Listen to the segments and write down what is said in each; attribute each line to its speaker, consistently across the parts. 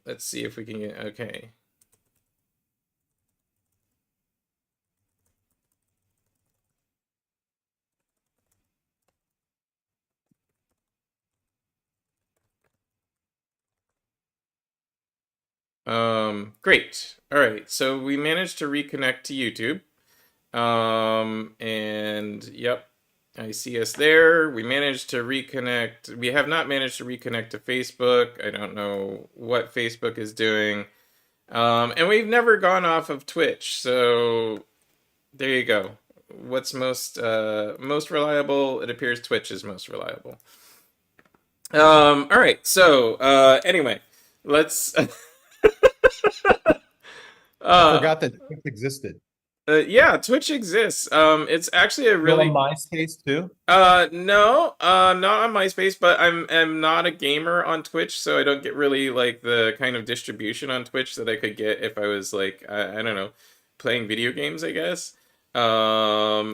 Speaker 1: let's see if we can get, okay. Great. All right, so we managed to reconnect to YouTube. And yep, I see us there. We managed to reconnect. We have not managed to reconnect to Facebook. I don't know what Facebook is doing. And we've never gone off of Twitch. So there you go. What's most reliable? It appears Twitch is most reliable. All right. So anyway, let's.
Speaker 2: I
Speaker 1: uh,
Speaker 2: forgot that Twitch existed.
Speaker 1: yeah, Twitch exists. It's actually a
Speaker 2: You on
Speaker 1: really
Speaker 2: MySpace too?
Speaker 1: no, not on MySpace, but I'm not a gamer on Twitch, so I don't get really like the kind of distribution on Twitch that I could get if I was like I don't know, playing video games, I guess.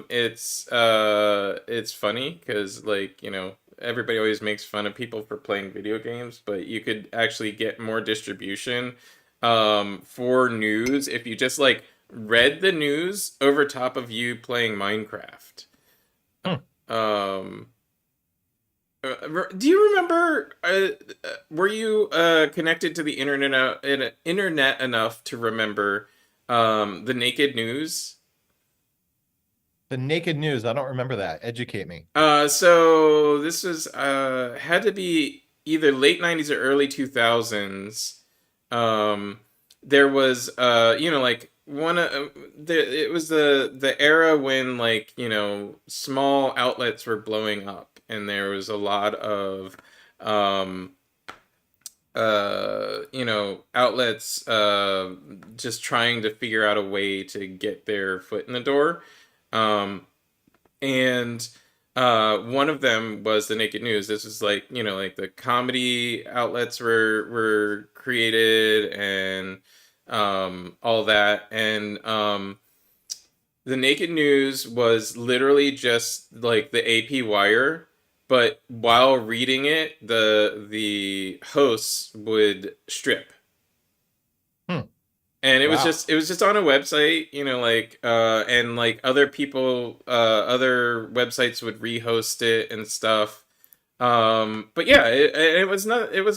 Speaker 1: It's funny because like, you know, everybody always makes fun of people for playing video games, but you could actually get more distribution for news if you just like read the news over top of you playing Minecraft.
Speaker 2: Hmm.
Speaker 1: Um, do you remember? Were you connected to the internet enough to remember the Naked News?
Speaker 2: The Naked News. I don't remember that. Educate me.
Speaker 1: So this was had to be either late '90s or early 2000s. Um, there was you know, like it was the era when, like, you know, small outlets were blowing up, and there was a lot of um you know, outlets just trying to figure out a way to get their foot in the door. Um, and one of them was the Naked News. This was like, you know, like the comedy outlets were created, and all that. And the Naked News was literally just like the AP wire, but while reading it, the hosts would strip.
Speaker 2: Hmm.
Speaker 1: And
Speaker 2: Wow.
Speaker 1: it was just on a website, you know, like and like other people, other websites would rehost it and stuff. But yeah, it was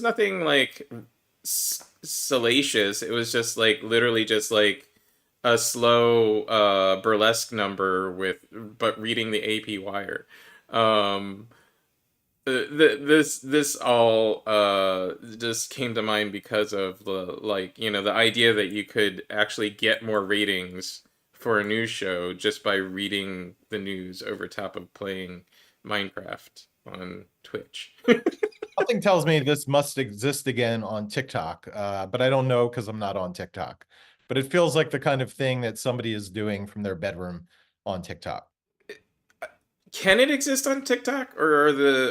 Speaker 1: nothing like salacious. It was just like literally just like a slow burlesque number with, but reading the AP wire. Um, this all just came to mind because of the, like, you know, the idea that you could actually get more ratings for a news show just by reading the news over top of playing Minecraft on Twitch.
Speaker 2: Something tells me this must exist again on TikTok, but I don't know because I'm not on TikTok. But it feels like the kind of thing that somebody is doing from their bedroom on TikTok.
Speaker 1: Can it exist on TikTok, or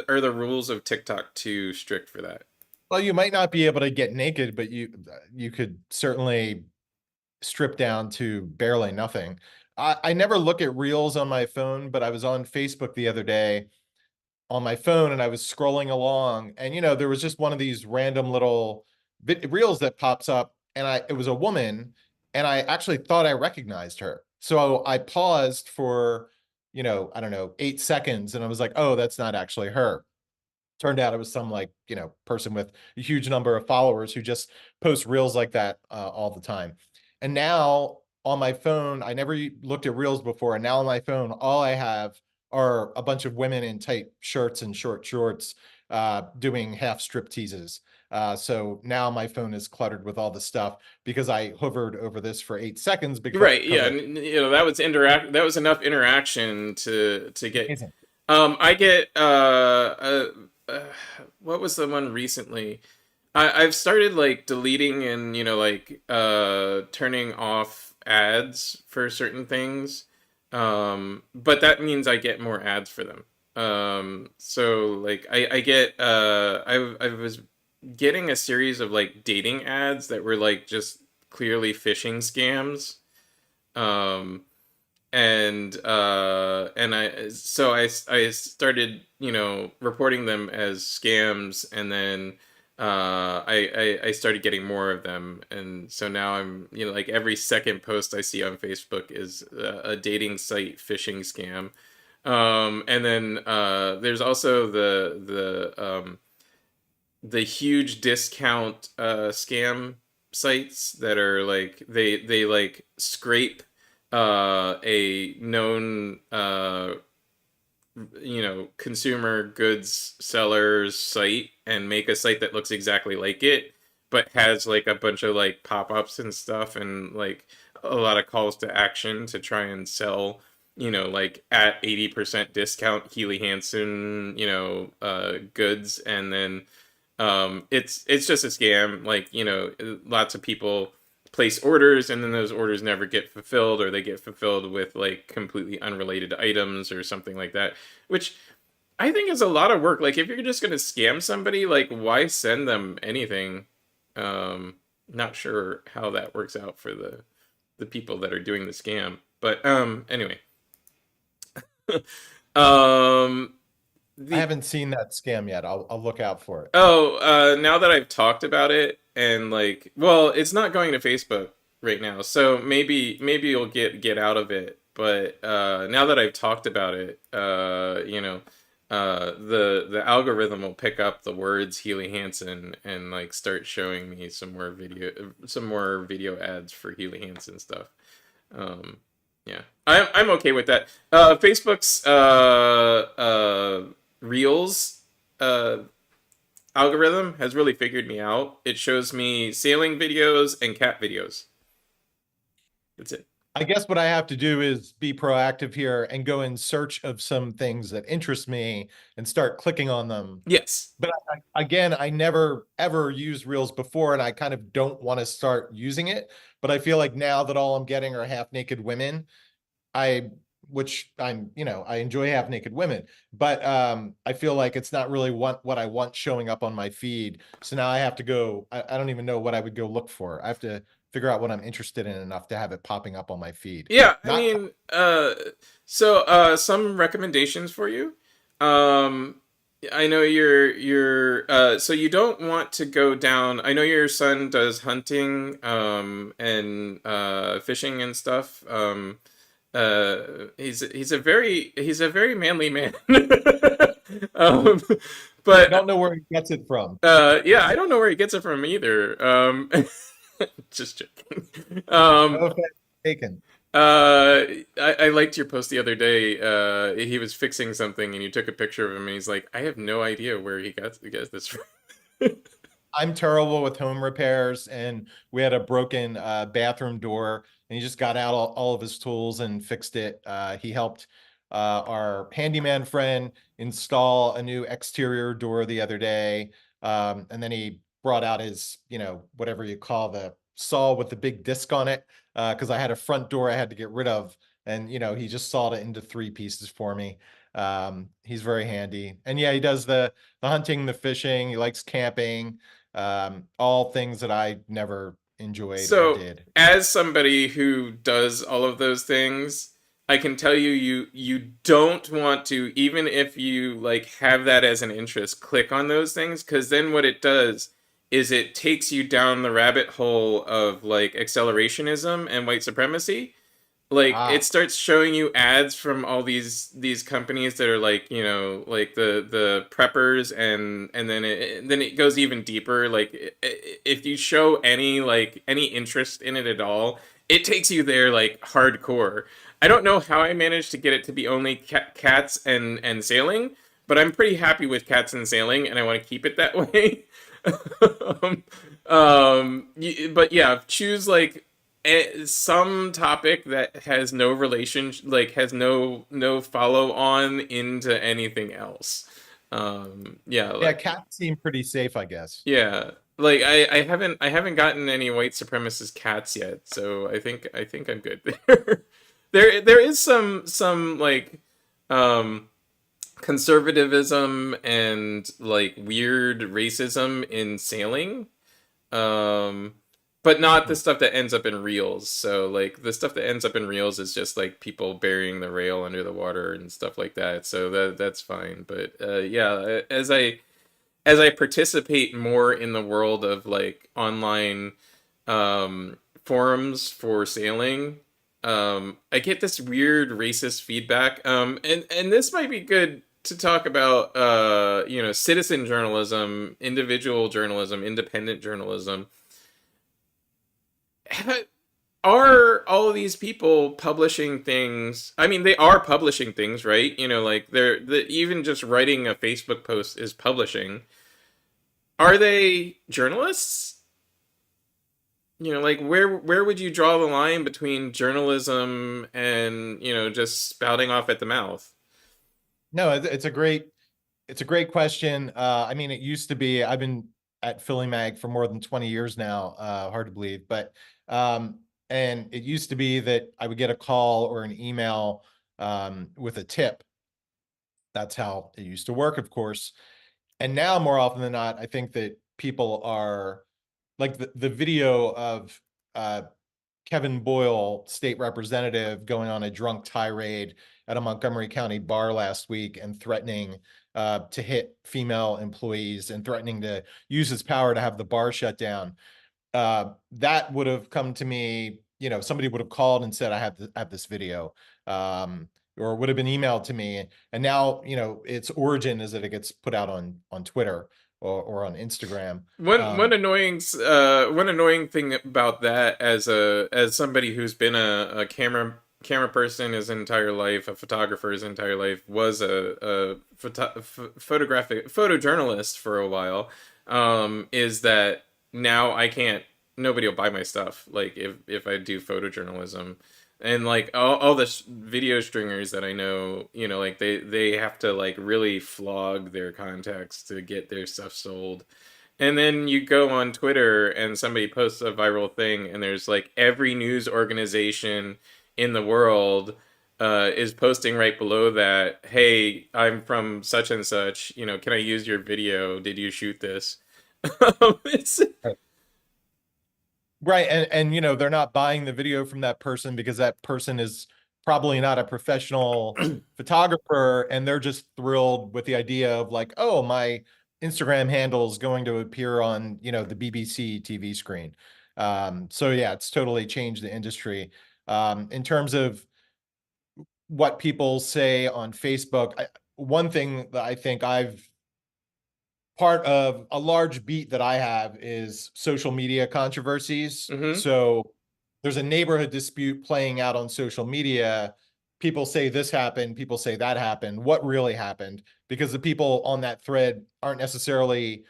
Speaker 1: are the rules of TikTok too strict for that?
Speaker 2: Well, you might not be able to get naked, but you could certainly strip down to barely nothing. I never look at reels on my phone, but I was on Facebook the other day on my phone and I was scrolling along, and there was just one of these random little reels that pops up, and it was a woman, and I actually thought I recognized her. So I paused for, I don't know, 8 seconds, and I was like, oh, that's not actually her. Turned out it was some, like, person with a huge number of followers who just post reels like that all the time. And now on my phone, I never looked at reels before, and now on my phone, all I have are a bunch of women in tight shirts and short shorts doing half strip teases. So now my phone is cluttered with all the stuff because I hovered over this for 8 seconds
Speaker 1: Right,
Speaker 2: because
Speaker 1: yeah,
Speaker 2: I
Speaker 1: you know, that was interact that was enough interaction to get.
Speaker 2: amazing.
Speaker 1: I get uh what was the one recently? I've started like deleting and, you know, like turning off ads for certain things. But that means I get more ads for them. So like I get I was getting a series of like dating ads that were like just clearly phishing scams. Um and I started, you know, reporting them as scams, and then I started getting more of them, and so now I'm, like every second post I see on Facebook is a dating site phishing scam. And then there's also the huge discount scam sites that are like they like scrape a known consumer goods seller's site and make a site that looks exactly like it, but has like a bunch of like pop-ups and stuff, and like a lot of calls to action to try and sell, like at 80% discount Healy Hansen, goods. And then it's just a scam. Like, lots of people place orders, and then those orders never get fulfilled, or they get fulfilled with like completely unrelated items or something like that, which I think is a lot of work. Like, if you're just going to scam somebody, like, why send them anything? Not sure how that works out for the people that are doing the scam, but anyway. um
Speaker 2: I
Speaker 1: the
Speaker 2: haven't seen that scam yet. I'll look out for it.
Speaker 1: Oh, now that I've talked about it, and like, well, it's not going to Facebook right now, so maybe you'll get out of it. But now that I've talked about it, the algorithm will pick up the words Healy Hansen and like start showing me some more video ads for Healy Hansen stuff. Um, yeah, I'm okay with that. Facebook's Reels uh algorithm has really figured me out. It shows me sailing videos and cat videos. That's it.
Speaker 2: I guess what I have to do is be proactive here and go in search of some things that interest me and start clicking on them.
Speaker 1: Yes.
Speaker 2: But again, I never ever used Reels before, and I kind of don't want to start using it. But I feel like now that all I'm getting are half naked women, I which I'm, I enjoy half naked women, but I feel like it's not really what I want showing up on my feed. So now I have to go, I don't even know what I would go look for. I have to figure out what I'm interested in enough to have it popping up on my feed.
Speaker 1: Yeah, I
Speaker 2: Not
Speaker 1: mean, some recommendations for you. Um, I know so you don't want to go down. I know your son does hunting, and fishing and stuff. He's a very manly man. um,
Speaker 2: I don't
Speaker 1: but
Speaker 2: know where he gets it from.
Speaker 1: yeah, I don't know where he gets it from either. Just joking.
Speaker 2: No offense taken.
Speaker 1: I liked your post the other day. He was fixing something, and you took a picture of him, and he's like, "I have no idea where he gets this from."
Speaker 2: I'm terrible with home repairs, and we had a broken bathroom door, and he just got out all of his tools and fixed it. He helped our handyman friend install a new exterior door the other day, and then he brought out his, whatever you call the saw with the big disc on it, because I had a front door I had to get rid of, and he just sawed it into three pieces for me. He's very handy, and yeah, he does the hunting, the fishing. He likes camping, all things that I never enjoyed or
Speaker 1: So,
Speaker 2: did.
Speaker 1: as somebody who does all of those things, I can tell you, you don't want to, even if you like have that as an interest, click on those things, because then what it does is it takes you down the rabbit hole of like accelerationism and white supremacy. Like, it
Speaker 2: Ah,
Speaker 1: starts showing you ads from all these companies that are like, like the preppers, and then it goes even deeper. Like, if you show any interest in it at all, it takes you there like hardcore. I don't know how I managed to get it to be only cats and sailing, but I'm pretty happy with cats and sailing, and I want to keep it that way. um, but yeah, choose like some topic that has no relation, like has no follow on into anything else. Yeah,
Speaker 2: yeah,
Speaker 1: like,
Speaker 2: cats seem pretty safe, I guess.
Speaker 1: yeah, like I haven't gotten any white supremacist cats yet, so I think I'm good there. There is some like um conservatism and like weird racism in sailing, um but not the
Speaker 2: Hmm.
Speaker 1: stuff that ends up in reels. So like the stuff that ends up in reels is just like people burying the rail under the water and stuff like that, so that's fine. But yeah, as I participate more in the world of like online forums for sailing, I get this weird racist feedback. And this might be good to talk about, citizen journalism, individual journalism, independent journalism. Are all of these people publishing things? I mean, they are publishing things, right? Like even just writing a Facebook post is publishing. Are they journalists? Like where would you draw the line between journalism and, just spouting off at the mouth?
Speaker 2: No, it's a great question. I mean, it used to be, I've been at Philly Mag for more than 20 years now, hard to believe, but, and it used to be that I would get a call or an email, with a tip. That's how it used to work, of course. And now more often than not, I think that people are like the video of, uh, Kevin Boyle, state representative, going on a drunk tirade at a Montgomery County bar last week and threatening, to hit female employees and threatening to use his power to have the bar shut down. That would have come to me, somebody would have called and said, I have this video, or would have been emailed to me. And now, its origin is that it gets put out on Twitter or on Instagram.
Speaker 1: One one annoying thing about that, as somebody who's been a camera person his entire life, a photographer his entire life, was photographic photojournalist for a while, is that now I can't nobody will buy my stuff, like if I do photojournalism. And like all the video stringers that I know, like they have to like really flog their contacts to get their stuff sold. And then you go on Twitter and somebody posts a viral thing, and there's like every news organization in the world is posting right below that, hey, I'm from such and such, can I use your video? Did you shoot this? It's
Speaker 2: Right, and they're not buying the video from that person because that person is probably not a professional photographer, and they're just thrilled with the idea of like, oh, my Instagram handle is going to appear on, the BBC TV screen. So yeah, it's totally changed the industry. In terms of what people say on Facebook, one thing that I think I've part of a large beat that I have is social media controversies.
Speaker 1: mm-hmm.
Speaker 2: So there's a neighborhood dispute playing out on social media. People say this happened, people say that happened. What really happened? Because the people on that thread aren't necessarily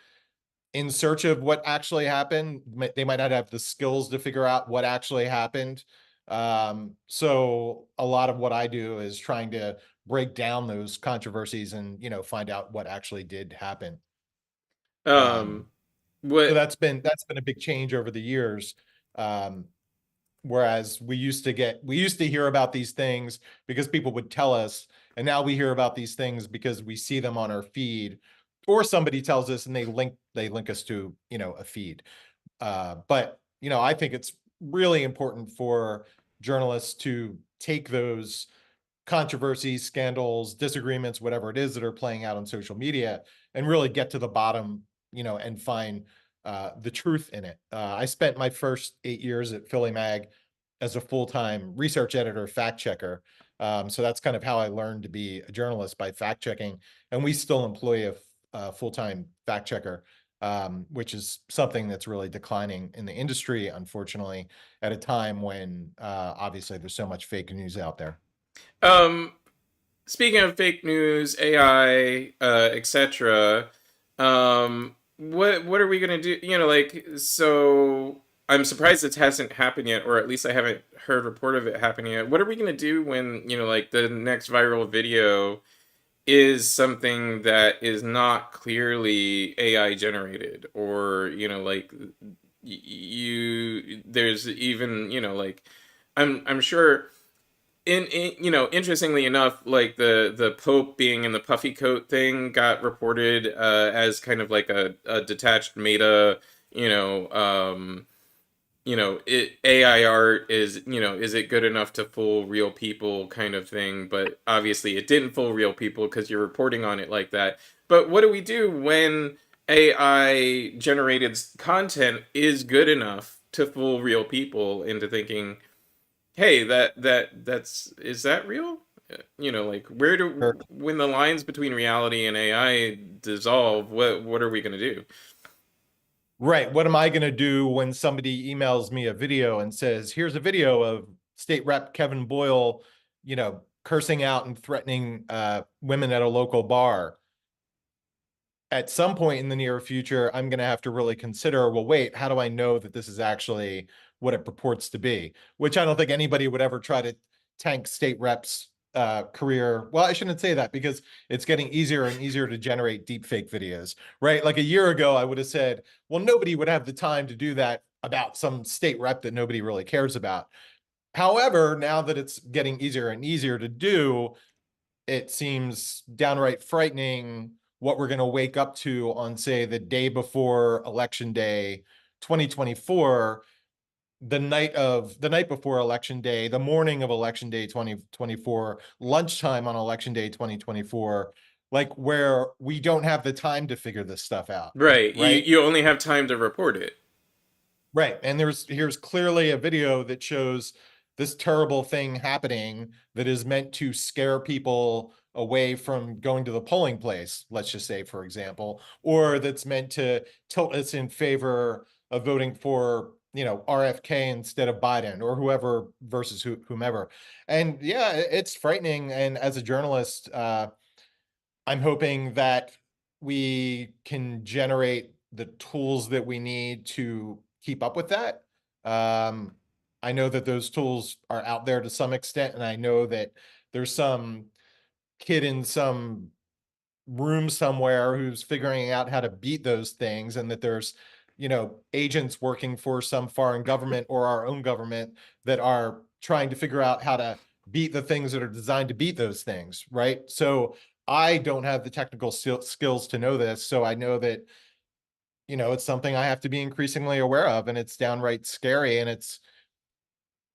Speaker 2: in search of what actually happened. They might not have the skills to figure out what actually happened. So a lot of what I do is trying to break down those controversies and, find out what actually did happen. Um,
Speaker 1: um
Speaker 2: so
Speaker 1: what
Speaker 2: that's been a big change over the years. Um, Whereas we used to hear about these things because people would tell us, and now we hear about these things because we see them on our feed, or somebody tells us and they link us to, a feed. But I think it's really important for journalists to take those controversies, scandals, disagreements, whatever it is that are playing out on social media, and really get to the bottom, and find the truth in it. I spent my first 8 years at Philly Mag as a full-time research editor, fact checker. So that's kind of how I learned to be a journalist, by fact checking. And we still employ a full-time fact checker, which is something that's really declining in the industry, unfortunately, at a time when obviously there's so much fake news out there.
Speaker 1: um Speaking of fake news, AI, etc., what are we gonna do? Like, so I'm surprised it hasn't happened yet, or at least I haven't heard report of it happening yet. What are we gonna do when, like the next viral video is something that is not clearly AI generated, or like there's even, like I'm sure interestingly enough, like the Pope being in the puffy coat thing got reported as kind of like a detached meta, AI art is, is it good enough to fool real people kind of thing. But obviously it didn't fool real people because you're reporting on it like that. But what do we do when AI generated content is good enough to fool real people into thinking, hey, that's is that real? Like where
Speaker 2: Sure.
Speaker 1: do when the lines between reality and AI dissolve, what are we gonna do?
Speaker 2: Right. What am I going to do when somebody emails me a video and says, here's a video of State Rep Kevin Boyle, cursing out and threatening women at a local bar? At some point in the near future, I'm going to have to really consider, well, wait, how do I know that this is actually what it purports to be? Which I don't think anybody would ever try to tank state reps career. Well, I shouldn't say that because it's getting easier and easier to generate deep fake videos, right? Like a year ago, I would have said, well, nobody would have the time to do that about some state rep that nobody really cares about. However, now that it's getting easier and easier to do, it seems downright frightening what we're going to wake up to on, say, the day before election day 2024, the night before election day, the morning of election day 2024, lunchtime on election day 2024, like where we don't have the time to figure this stuff out,
Speaker 1: Right. You
Speaker 2: right?
Speaker 1: you only have time to report it.
Speaker 2: Right. And here's clearly a video that shows this terrible thing happening that is meant to scare people away from going to the polling place, let's just say, for example, or that's meant to tilt us in favor of voting for, RFK instead of Biden or whoever versus whomever. And yeah, it's frightening. And as a journalist, I'm hoping that we can generate the tools that we need to keep up with that. Um, I know that those tools are out there to some extent, and I know that there's some kid in some room somewhere who's figuring out how to beat those things, and that there's, agents working for some foreign government or our own government that are trying to figure out how to beat the things that are designed to beat those things, right? So I don't have the technical skills to know this, so I know that, it's something I have to be increasingly aware of, and it's downright scary. And it's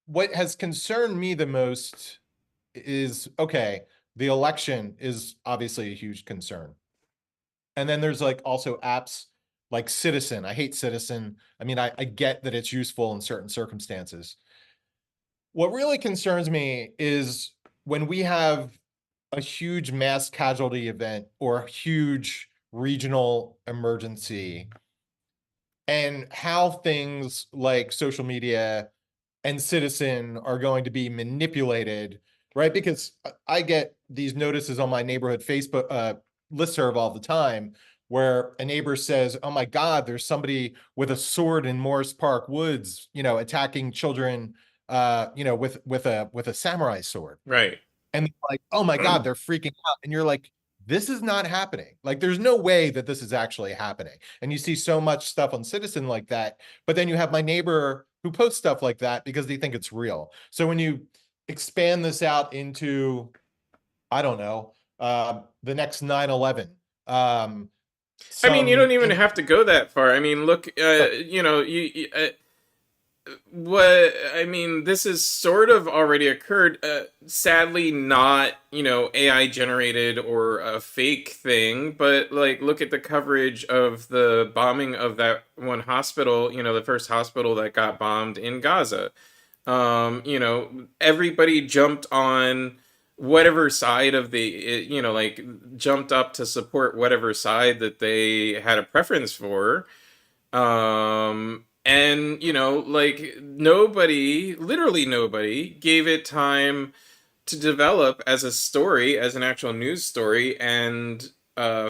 Speaker 2: what has concerned me the most is, okay, the election is obviously a huge concern. And then there's like also apps like Citizen. I hate Citizen. I mean, I get that it's useful in certain circumstances. What really concerns me is when we have a huge mass casualty event or a huge regional emergency, and how things like social media and Citizen are going to be manipulated, right? Because I get these notices on my neighborhood Facebook listserv all the time where a neighbor says, "Oh my God, there's somebody with a sword in Morris Park Woods, attacking children, with a samurai sword."
Speaker 1: Right.
Speaker 2: And they're like, "Oh my God, they're freaking out." And you're like, this is not happening. Like, there's no way that this is actually happening. And you see so much stuff on Citizen like that. But then you have my neighbor who posts stuff like that because they think it's real. So when you expand this out into, I don't know, the next 9/11,
Speaker 1: I mean, you
Speaker 2: some
Speaker 1: don't even have to go that far. I mean, look, what I mean, this has sort of already occurred. Sadly, not AI generated or a fake thing, but like look at the coverage of the bombing of that one hospital. The first hospital that got bombed in Gaza. Everybody jumped on whatever side of like jumped up to support whatever side that they had a preference for. And like nobody, literally nobody, gave it time to develop as a story, as an actual news story, and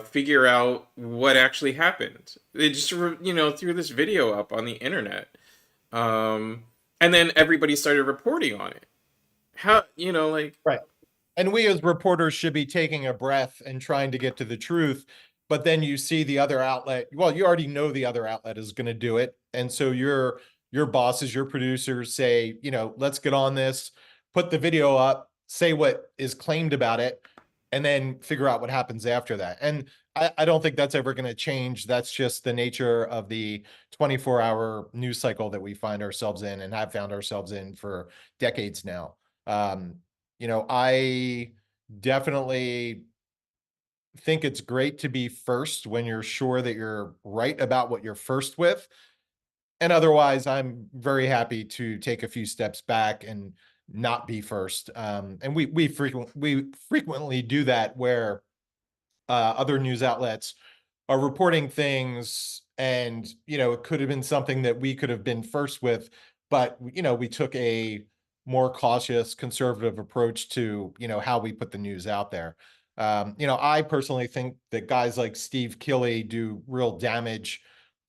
Speaker 1: figure out what actually happened. They just threw this video up on the internet, um, and then everybody started reporting on it. How like
Speaker 2: right. And we as reporters should be taking a breath and trying to get to the truth. But then you see the other outlet. Well, you already know the other outlet is going to do it. And so your bosses, your producers say, let's get on this, put the video up, say what is claimed about it, and then figure out what happens after that. And I don't think that's ever going to change. That's just the nature of the 24-hour news cycle that we find ourselves in and have found ourselves in for decades now. I definitely think it's great to be first when you're sure that you're right about what you're first with. And otherwise, I'm very happy to take a few steps back and not be first. And we frequently do that where other news outlets are reporting things, and it could have been something that we could have been first with, but we took a more cautious, conservative approach to how we put the news out there. I personally think that guys like Steve Killey do real damage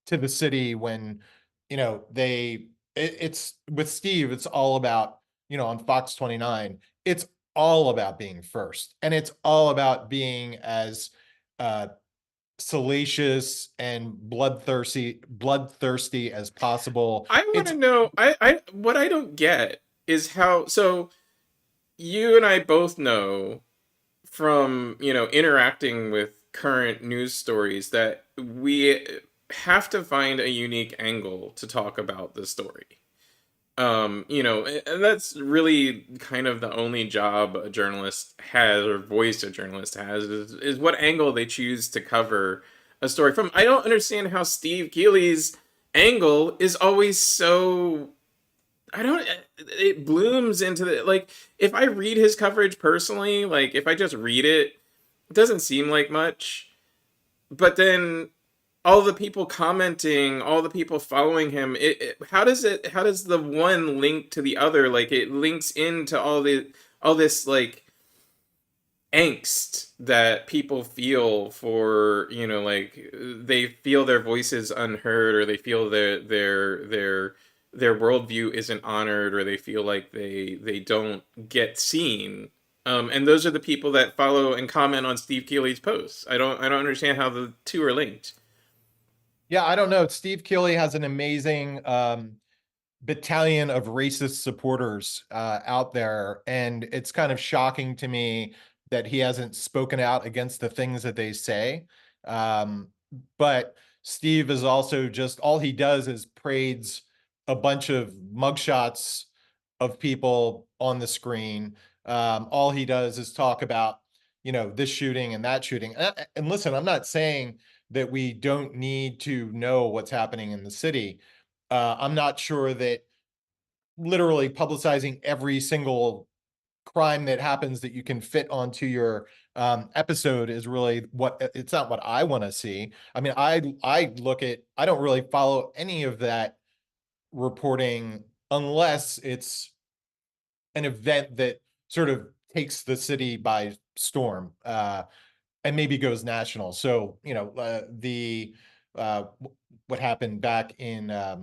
Speaker 2: to the city when it's with Steve, it's all about on Fox 29, it's all about being first, and it's all about being as uh salacious and bloodthirsty as possible.
Speaker 1: I want
Speaker 2: It's
Speaker 1: to know. I what I don't get is how. So you and I both know from interacting with current news stories that we have to find a unique angle to talk about the story. And that's really kind of the only job a journalist has, or voice a journalist has, is what angle they choose to cover a story from. I don't understand how Steve Keeley's angle is always so. I don't. It blooms into the, like. If I read his coverage personally, like if I just read it, it doesn't seem like much. But then all the people commenting, all the people following him, how does the one link to the other? Like it links into all this like angst that people feel for, like they feel their voices unheard, or they feel their worldview isn't honored, or they feel like they don't get seen. And those are the people that follow and comment on Steve Keeley's posts. I don't understand how the two are linked.
Speaker 2: Yeah, I don't know. Steve Killey has an amazing battalion of racist supporters out there, and it's kind of shocking to me that he hasn't spoken out against the things that they say. Um, but Steve is also just all he does is parades a bunch of mugshots of people on the screen. All he does is talk about this shooting and that shooting. And listen, I'm not saying that we don't need to know what's happening in the city. I'm not sure that literally publicizing every single crime that happens that you can fit onto your episode is really what it's not what I want to see. I mean, I don't really follow any of that reporting unless it's an event that sort of takes the city by storm. And maybe goes national. So, the uh, what happened back in I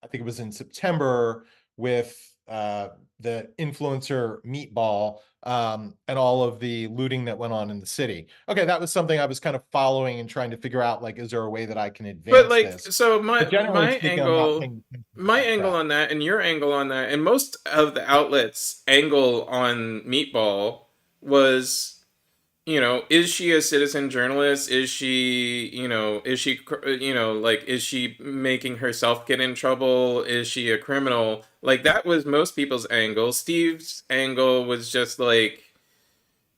Speaker 2: think it was in September with the influencer Meatball, and all of the looting that went on in the city. Okay, that was something I was kind of following and trying to figure out, like, is there a way that I can
Speaker 1: But
Speaker 2: advance
Speaker 1: like,
Speaker 2: this?
Speaker 1: so
Speaker 2: But generally speaking, I'm not paying attention to
Speaker 1: my
Speaker 2: that
Speaker 1: angle
Speaker 2: crap.
Speaker 1: on that, and your angle on that, and most of the outlets' angle on Meatball was, is she a citizen journalist? Is she making herself get in trouble? Is she a criminal? Like that was most people's angle. Steve's angle was just like,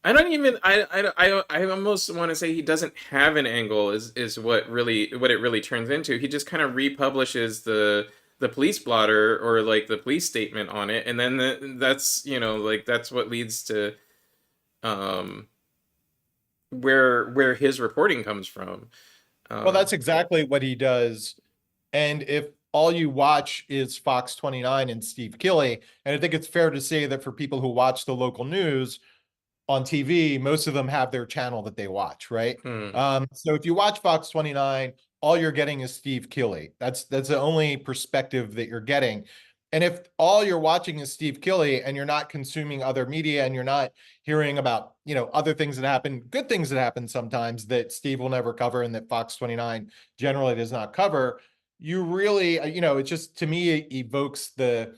Speaker 1: I don't even I almost want to say he doesn't have an angle, is what it really turns into. He just kind of republishes the police blotter, or like the police statement on it, and then that's like that's what leads to um where his reporting comes from.
Speaker 2: Well, that's
Speaker 1: Um
Speaker 2: exactly what he does. And if all you watch is Fox 29 and Steve Killey, and I think it's fair to say that for people who watch the local news on TV, most of them have their channel that they watch, right?
Speaker 1: hmm.
Speaker 2: So if you watch Fox 29, all you're getting is Steve Killey. That's the only perspective that you're getting. And if all you're watching is Steve Killey and you're not consuming other media and you're not hearing about, other things that happen, good things that happen sometimes that Steve will never cover and that Fox 29 generally does not cover, you really, it just to me it evokes the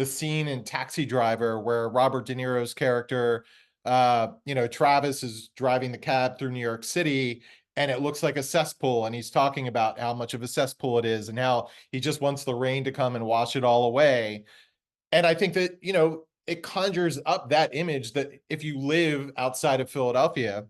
Speaker 2: scene in Taxi Driver where Robert De Niro's character Travis is driving the cab through New York City and it looks like a cesspool. And he's talking about how much of a cesspool it is and how he just wants the rain to come and wash it all away. And I think that, it conjures up that image that if you live outside of Philadelphia,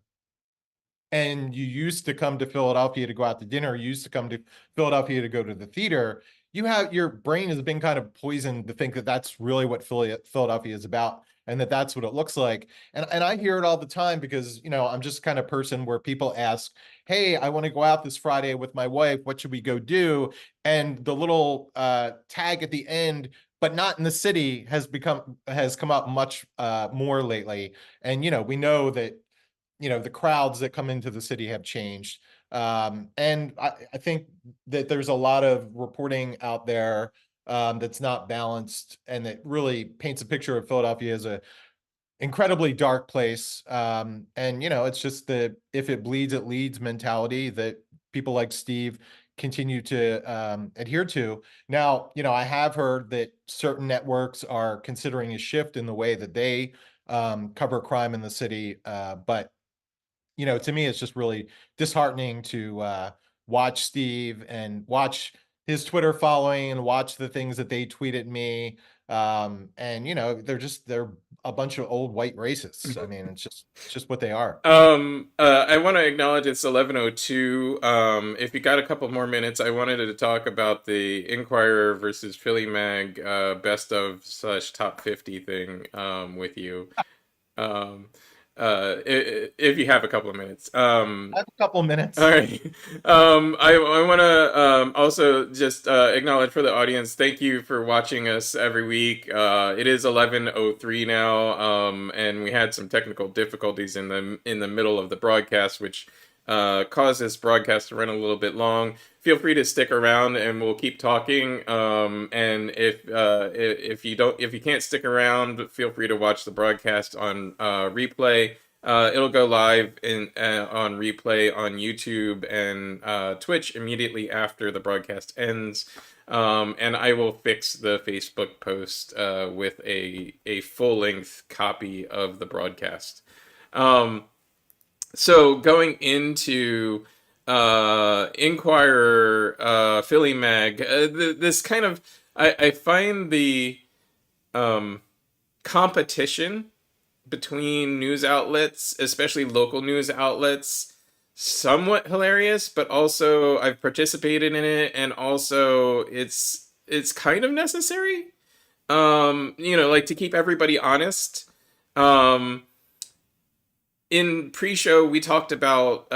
Speaker 2: and you used to come to Philadelphia to go out to dinner, you used to come to Philadelphia to go to the theater, your brain has been kind of poisoned to think that that's really what Philadelphia is about, and that that's what it looks like. And I hear it all the time because, I'm just kind of person where people ask, "Hey, I want to go out this Friday with my wife. What should we go do?" And the little tag at the end, but not in the city, has come up much more lately. And we know that the crowds that come into the city have changed. And I think that there's a lot of reporting out there that's not balanced and that really paints a picture of Philadelphia as a incredibly dark place. And it's just the if it bleeds, it leads mentality that people like Steve continue to adhere to. Now, I have heard that certain networks are considering a shift in the way that they cover crime in the city. But to me, it's just really disheartening to watch Steve and watch his Twitter following and watch the things that they tweet at me. And they're a bunch of old white racists. I mean, it's just what they are.
Speaker 1: I want to acknowledge it's 11:02. If you got a couple more minutes, I wanted to talk about the Inquirer versus Philly Mag best of slash top 50 thing with you. Um, if you have a couple of minutes.
Speaker 2: I have a couple
Speaker 1: All
Speaker 2: minutes.
Speaker 1: right. I want to also just acknowledge for the audience, thank you for watching us every week. It is 11:03 now, and we had some technical difficulties in the middle of the broadcast, which caused this broadcast to run a little bit long. Feel free to stick around, and we'll keep talking. And if you can't stick around, feel free to watch the broadcast on replay. It'll go live on replay on YouTube and Twitch immediately after the broadcast ends. And I will fix the Facebook post with a full length copy of the broadcast. Um, so going into Inquirer, Philly Mag, this kind of I find the competition between news outlets, especially local news outlets, somewhat hilarious, but also I've participated in it, and also it's kind of necessary. Like to keep everybody honest. Um, in pre-show, we talked about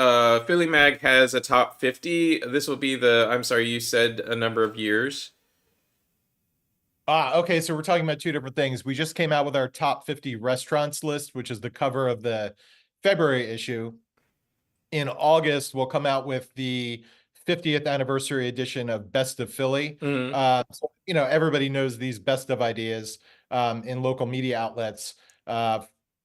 Speaker 1: Philly Mag has a top 50. This will be the. I'm sorry, you said a number of years.
Speaker 2: Okay, so we're talking about two different things. We just came out with our top 50 restaurants list, which is the cover of the February issue. In August, we'll come out with the 50th anniversary edition of Best of Philly.
Speaker 1: Mm-hmm.
Speaker 2: So, everybody knows these best of ideas in local media outlets.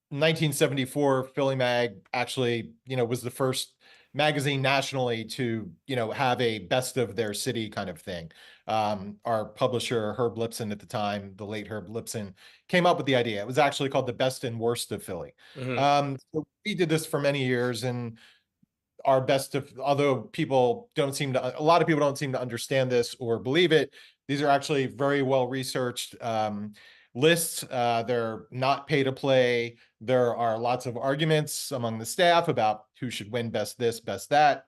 Speaker 2: 1974, Philly Mag actually, was the first magazine nationally to, have a best of their city kind of thing. Our publisher, Herb Lipson at the time, the late Herb Lipson, came up with the idea. It was actually called the Best and Worst of Philly.
Speaker 1: Mm-hmm.
Speaker 2: So we did this for many years, and our best of although people don't seem to a lot of people don't seem to understand this or believe it, these are actually very well researched lists. They're not pay to play. There are lots of arguments among the staff about who should win best this, best that,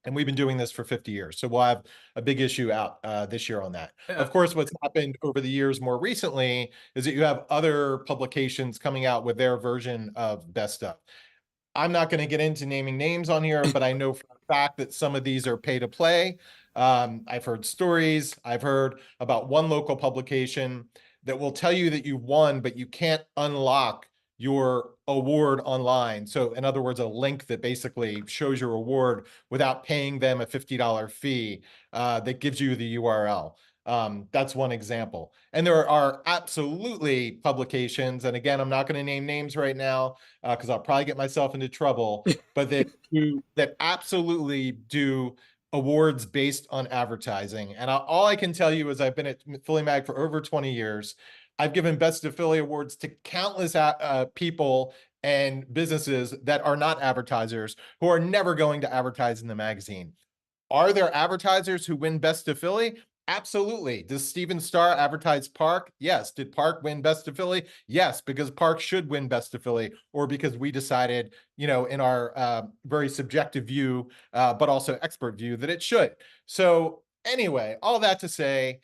Speaker 2: and we've been doing this for 50 years, so we'll have a big issue out this year on that.
Speaker 1: Yeah.
Speaker 2: Of course, what's happened over the years more recently is that you have other publications coming out with their version of best stuff. I'm not going to get into naming names on here, but I know for a fact that some of these are pay to play. I've heard stories. I've heard about one local publication that will tell you that you won, but you can't unlock your award online. So, in other words, a link that basically shows your award without paying them a $50 fee that gives you the URL. That's one example. And there are absolutely publications, and again, I'm not going to name names right now because I'll probably get myself into trouble, but that absolutely do awards based on advertising. And all I can tell you is I've been at Philly Mag for over 20 years. I've given Best of Philly awards to countless people and businesses that are not advertisers who are never going to advertise in the magazine. Are there advertisers who win Best of Philly? Absolutely. Does Steven Starr advertise Park? Yes. Did Park win Best of Philly? Yes, because Park should win Best of Philly, or because we decided, in our very subjective view, but also expert view, that it should. So, anyway, all that to say,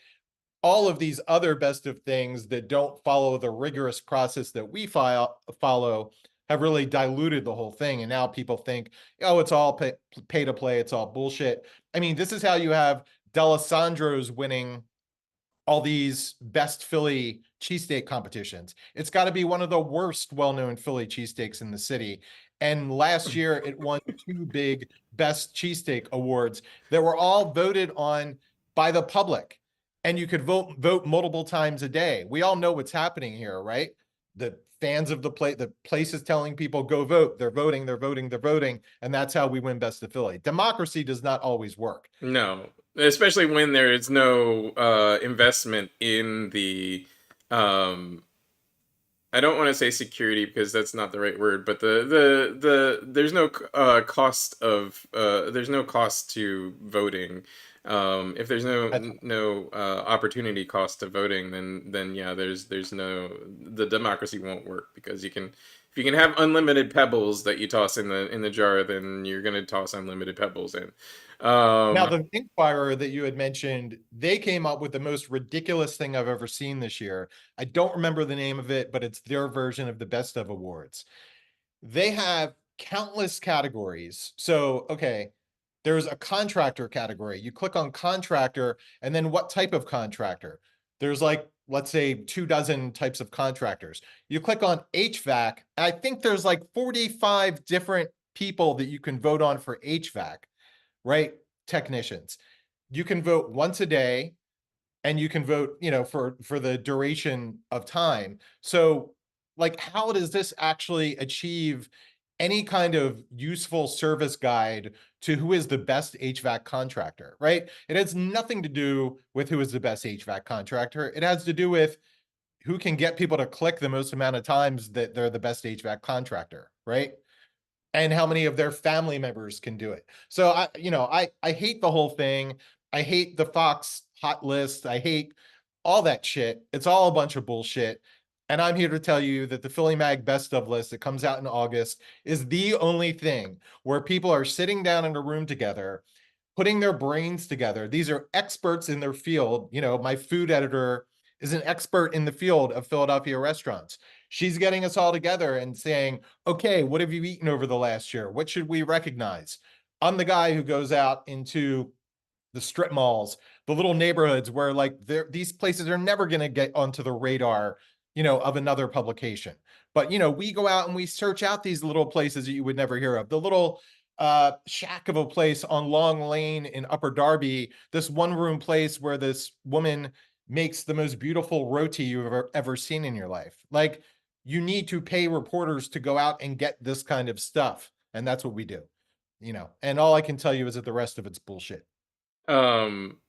Speaker 2: all of these other best of things that don't follow the rigorous process that we follow have really diluted the whole thing. And now people think, oh, it's all pay to play, it's all bullshit. I mean, this is how you have D'Alessandro's winning all these best Philly cheesesteak competitions. It's got to be one of the worst well-known Philly cheesesteaks in the city. And last year it won two big best cheesesteak awards that were all voted on by the public. And you could vote multiple times a day. We all know what's happening here, right? The fans of the place is telling people go vote. They're voting, they're voting, they're voting, and that's how we win best of Philly. Democracy does not always work.
Speaker 1: No, especially when there is no investment in the um, I don't want to say security because that's not the right word, but there's no there's no cost to voting. If there's no opportunity cost to voting, then yeah, there's no the democracy won't work because you can if you can have unlimited pebbles that you toss in the jar, then you're gonna toss unlimited pebbles in.
Speaker 2: Now,
Speaker 1: Um,
Speaker 2: the Inquirer that you had mentioned, they came up with the most ridiculous thing I've ever seen this year. I don't remember the name of it, but it's their version of the Best of Awards. They have countless categories. So, okay, there's a contractor category. You click on contractor, and then what type of contractor? There's like, let's say, 24 types of contractors. You click on HVAC, I think there's like 45 different people that you can vote on for HVAC, right? Technicians. You can vote once a day, and you can vote, for the duration of time. So, like, how does this actually achieve any kind of useful service guide to who is the best HVAC contractor, right? It has nothing to do with who is the best HVAC contractor. It has to do with who can get people to click the most amount of times that they're the best HVAC contractor, right? And how many of their family members can do it. So I hate the whole thing. I hate the Fox hot list. I hate all that shit. It's all a bunch of bullshit. And I'm here to tell you that the Philly Mag Best of list that comes out in August is the only thing where people are sitting down in a room together, putting their brains together. These are experts in their field. My food editor is an expert in the field of Philadelphia restaurants. She's getting us all together and saying, okay, what have you eaten over the last year? What should we recognize? I'm the guy who goes out into the strip malls, the little neighborhoods where like these places are never going to get onto the radar, of another publication. But we go out and we search out these little places that you would never hear of. The little shack of a place on Long Lane in Upper Darby, this one room place where this woman makes the most beautiful roti you've ever seen in your life. Like, you need to pay reporters to go out and get this kind of stuff. And that's what we do, and all I can tell you is that the rest of it's bullshit.
Speaker 1: um,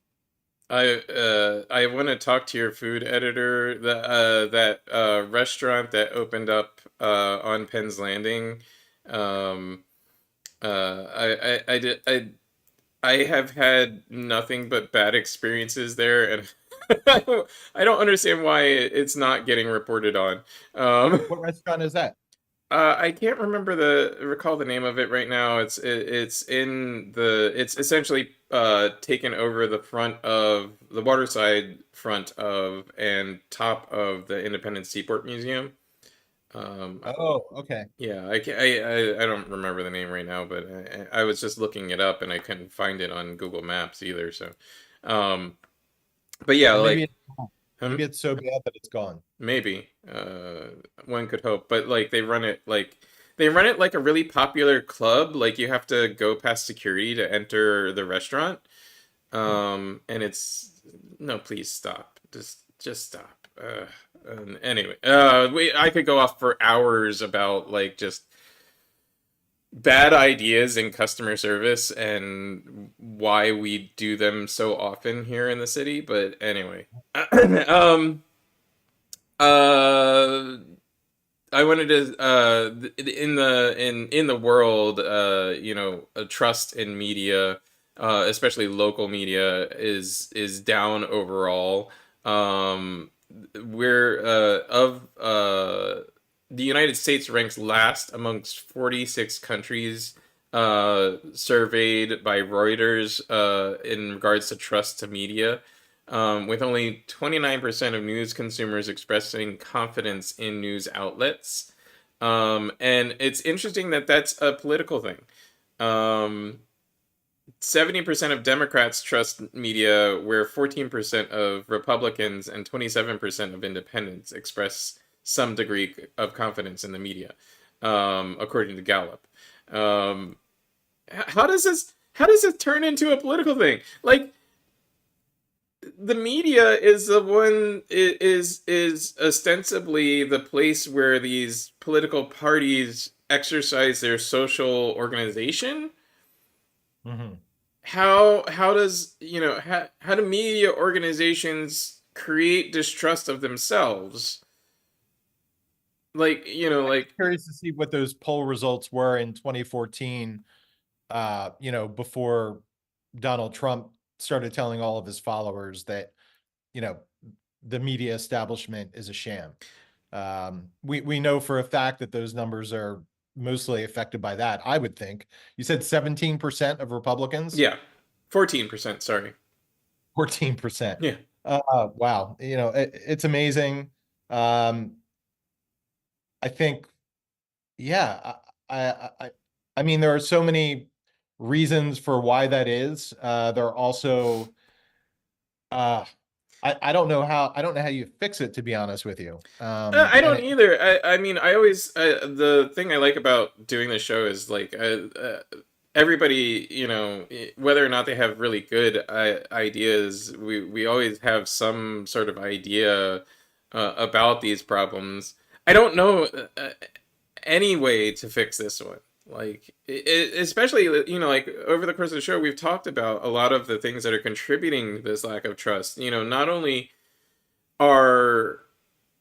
Speaker 1: I want to talk to your food editor. That restaurant that opened up on Penn's Landing. Um, I have had nothing but bad experiences there, and I don't understand why it's not getting reported on. Um,
Speaker 2: What restaurant is that?
Speaker 1: I can't recall the name of it right now. It's essentially taken over the front of the waterside front of and top of the Independence Seaport Museum. Um,
Speaker 2: Oh, okay.
Speaker 1: yeah, I don't remember the name right now, but I was just looking it up and I couldn't find it on Google Maps either. So, um, but yeah,
Speaker 2: Well,
Speaker 1: like.
Speaker 2: maybe it's so bad that it's gone.
Speaker 1: Maybe. One could hope. But like they run it like a really popular club. Like you have to go past security to enter the restaurant. And it's no, please stop. Just stop. Anyway, I could go off for hours about like just bad ideas in customer service and why we do them so often here in the city. But anyway, um, uh, I wanted to in the world, trust in media. especially local media, is down overall. Um, we're of The United States ranks last amongst 46 countries surveyed by Reuters in regards to trust to media, with only 29% of news consumers expressing confidence in news outlets. And it's interesting that that's a political thing. Um, 70% of Democrats trust media, where 14% of Republicans and 27% of independents express some degree of confidence in the media, according to Gallup. Um, how does this turn into a political thing? Like, the media is the one is ostensibly the place where these political parties exercise their social organization.
Speaker 2: Mhm.
Speaker 1: How does how do media organizations create distrust of themselves? Like,
Speaker 2: Curious to see what those poll results were in 2014, before Donald Trump started telling all of his followers that, you know, the media establishment is a sham. We know for a fact that those numbers are mostly affected by that, I would think. You said 17% of Republicans,
Speaker 1: yeah, 14%, sorry.
Speaker 2: 14%.
Speaker 1: Yeah.
Speaker 2: Wow. It's amazing. Um, I think, yeah, I mean, there are so many reasons for why that is. There are also, uh, I don't know how you fix it, to be honest with you.
Speaker 1: I
Speaker 2: And
Speaker 1: don't either. I mean, I always the thing I like about doing this show is like everybody, whether or not they have really good ideas, we always have some sort of idea about these problems. I don't know any way to fix this one. Like, especially, like over the course of the show, we've talked about a lot of the things that are contributing to this lack of trust. Not only are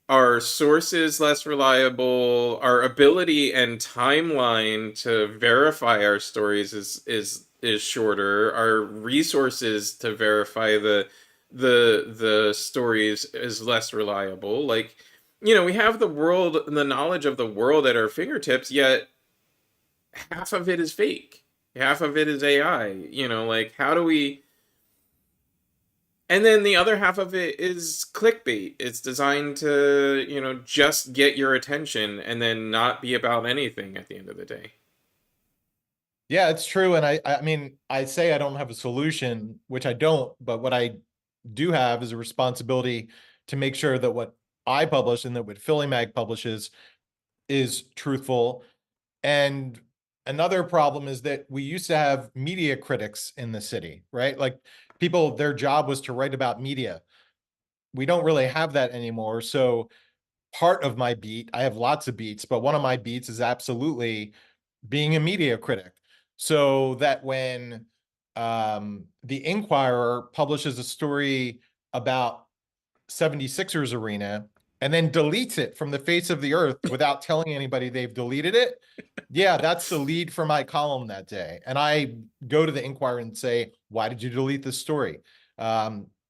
Speaker 1: our sources less reliable, our ability and timeline to verify our stories is shorter, our resources to verify the stories is less reliable. Like, we have the knowledge of the world at our fingertips, yet half of it is fake, half of it is AI. Like, how do we and then the other half of it is clickbait. It's designed to, just get your attention and then not be about anything at the end of the day.
Speaker 2: yeah, it's true. And I mean, I say I don't have a solution, which I don't, but what I do have is a responsibility to make sure that what I publish and that what Philly Mag publishes is truthful. And another problem is that we used to have media critics in the city, right? Like, people, their job was to write about media. We don't really have that anymore. So part of my beat, I have lots of beats, but one of my beats is absolutely being a media critic. So that when the Inquirer publishes a story about 76ers arena and then deletes it from the face of the earth without telling anybody they've deleted it, yeah, that's the lead for my column that day. And I go to the Inquirer and say, why did you delete this story?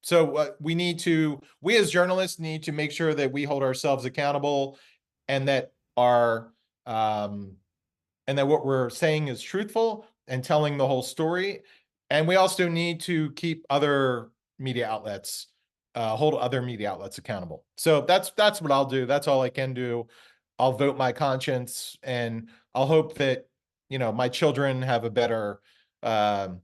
Speaker 2: So we as journalists need to make sure that we hold ourselves accountable, and that our um, and that what we're saying is truthful and telling the whole story. And we also need to keep media outlets, hold other media outlets accountable. So that's what I'll do. That's all I can do. I'll vote my conscience, and I'll hope that my children have a um,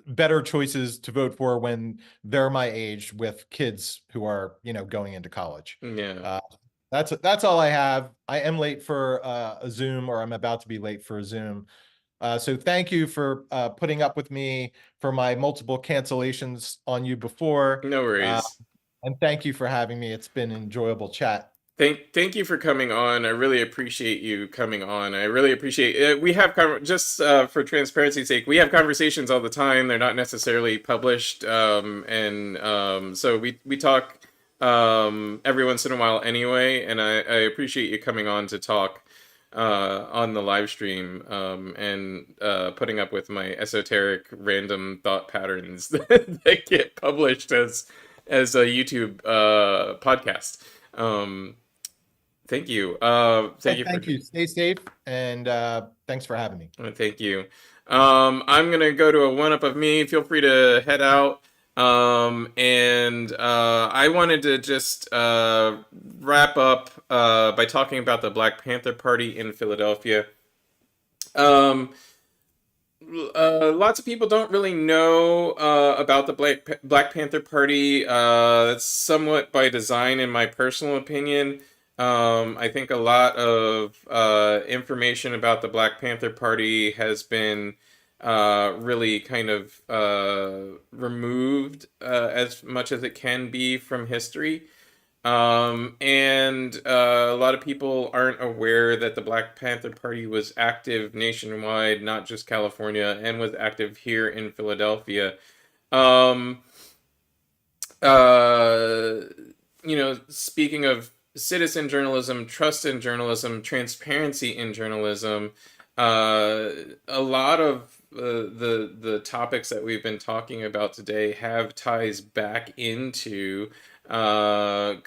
Speaker 2: better choices to vote for when they're my age, with kids who are going into college.
Speaker 1: Yeah.
Speaker 2: Uh, that's all I have. I am late for a Zoom, or I'm about to be late for a Zoom. So thank you for putting up with me for my multiple cancellations on you before.
Speaker 1: No
Speaker 2: Uh,
Speaker 1: worries.
Speaker 2: and thank you for having me. It's been an enjoyable chat.
Speaker 1: Thank you for coming on. I really appreciate you coming on. I really appreciate it. We have just for transparency's sake, we have conversations all the time. They're not necessarily published, and so we talk every once in a while anyway. And I appreciate you coming on to talk. on the live stream, and putting up with my esoteric random thought patterns that get published as a YouTube podcast. Um, thank you. Thank
Speaker 2: Hey,
Speaker 1: you for
Speaker 2: thank you. Stay safe, and thanks for having me.
Speaker 1: thank you. I'm gonna go to a one up of me. Feel free to head out. And I wanted to just wrap up by talking about the Black Panther Party in Philadelphia. Um, Lots of people don't really know about the Black Panther Party. That's somewhat by design, in my personal opinion. I think a lot of information about the Black Panther Party has been really kind of removed as much as it can be from history. And a lot of people aren't aware that the Black Panther Party was active nationwide, not just California, and was active here in Philadelphia. Um, uh, Speaking of citizen journalism, trust in journalism, transparency in journalism, a lot of the topics that we've been talking about today have ties back into COINTELPRO.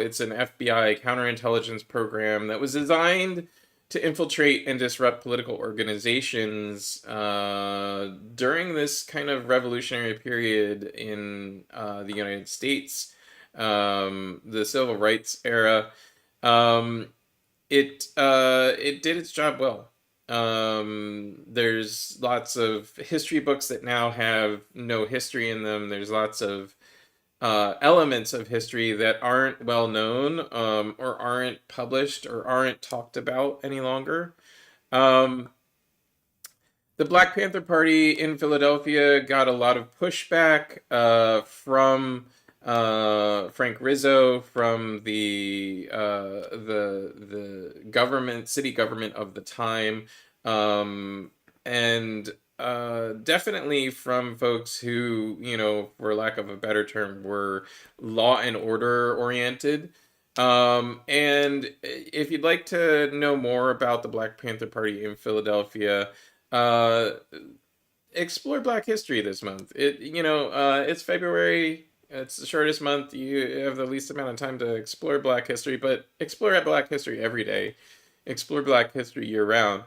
Speaker 1: It's an FBI counterintelligence program that was designed to infiltrate and disrupt political organizations during this kind of revolutionary period in the United States, the civil rights era. Um, it did its job well. There's lots of history books that now have no history in them. There's lots of elements of history that aren't well known, or aren't published or aren't talked about any longer. Um, the Black Panther Party in Philadelphia got a lot of pushback from Frank Rizzo, from the government, city government of the time, and definitely from folks who, for lack of a better term, were law and order oriented. And if you'd like to know more about the Black Panther Party in Philadelphia, uh, explore Black history this month. It's February. It's the shortest month. You have the least amount of time to explore Black history, but explore Black history every day. Explore Black history year round.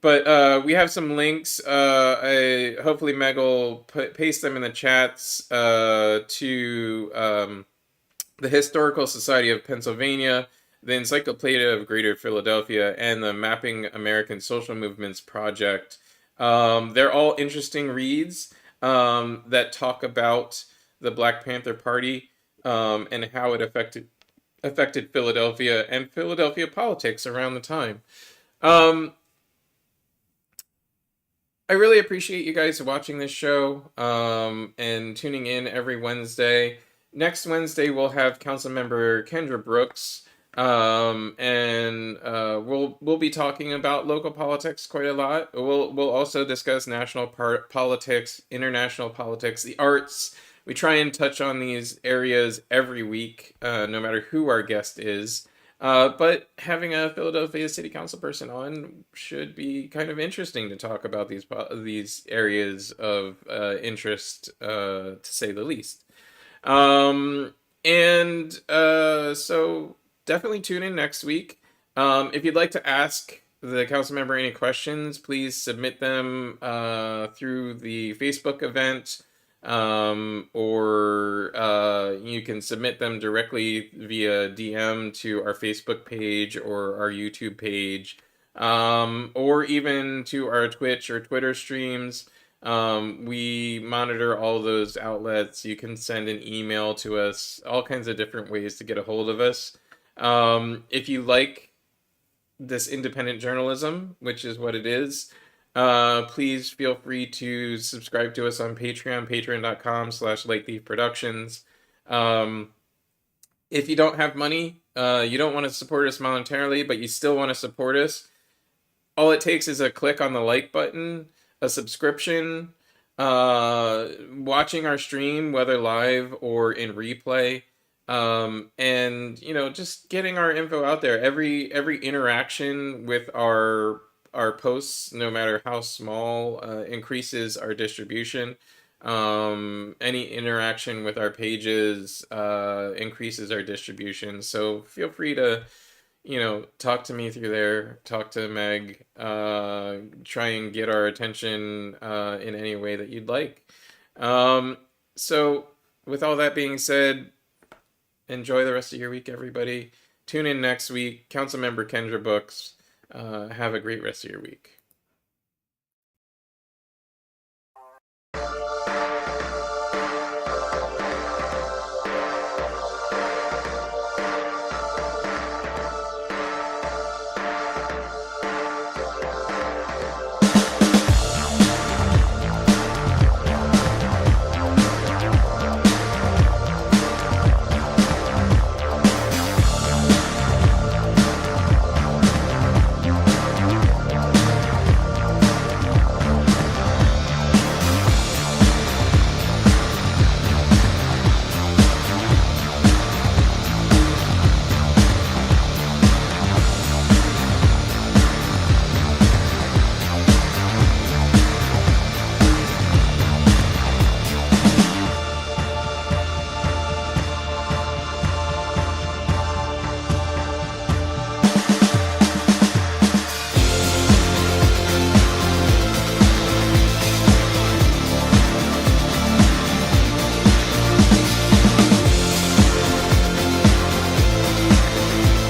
Speaker 1: But we have some links. Hopefully Meg will paste them in the chats to the Historical Society of Pennsylvania, the Encyclopedia of Greater Philadelphia, and the Mapping American Social Movements Project. They're all interesting reads that talk about the Black Panther Party, and how it affected Philadelphia and Philadelphia politics around the time. Um, I really appreciate you guys watching this show, and tuning in every Wednesday. Next Wednesday, we'll have Councilmember Kendra Brooks, and we'll be talking about local politics quite a lot. We'll also discuss national politics, international politics, the arts. We try and touch on these areas every week, no matter who our guest is. But having a Philadelphia City Council person on should be kind of interesting to talk about these areas of interest, to say the least. Um, so definitely tune in next week. If you'd like to ask the council member any questions, please submit them through the Facebook event, or you can submit them directly via DM to our Facebook page or our YouTube page, or even to our Twitch or Twitter streams. We monitor all those outlets. You can send an email to us, all kinds of different ways to get a hold of us. If you like this independent journalism, which is what it is, please feel free to subscribe to us on Patreon, patreon.com/LateThiefProductions. Um, if you don't have money, you don't want to support us monetarily, but you still want to support us, all it takes is a click on the like button, a subscription, watching our stream, whether live or in replay. And just getting our info out there. Every interaction with our posts, no matter how small, increases our distribution. Any interaction with our pages increases our distribution. So feel free to talk to me through there, talk to Meg, try and get our attention in any way that you'd like. Um, so, with all that being said, enjoy the rest of your week, everybody. Tune in next week. Councilmember Kendra Books. Have a great rest of your week.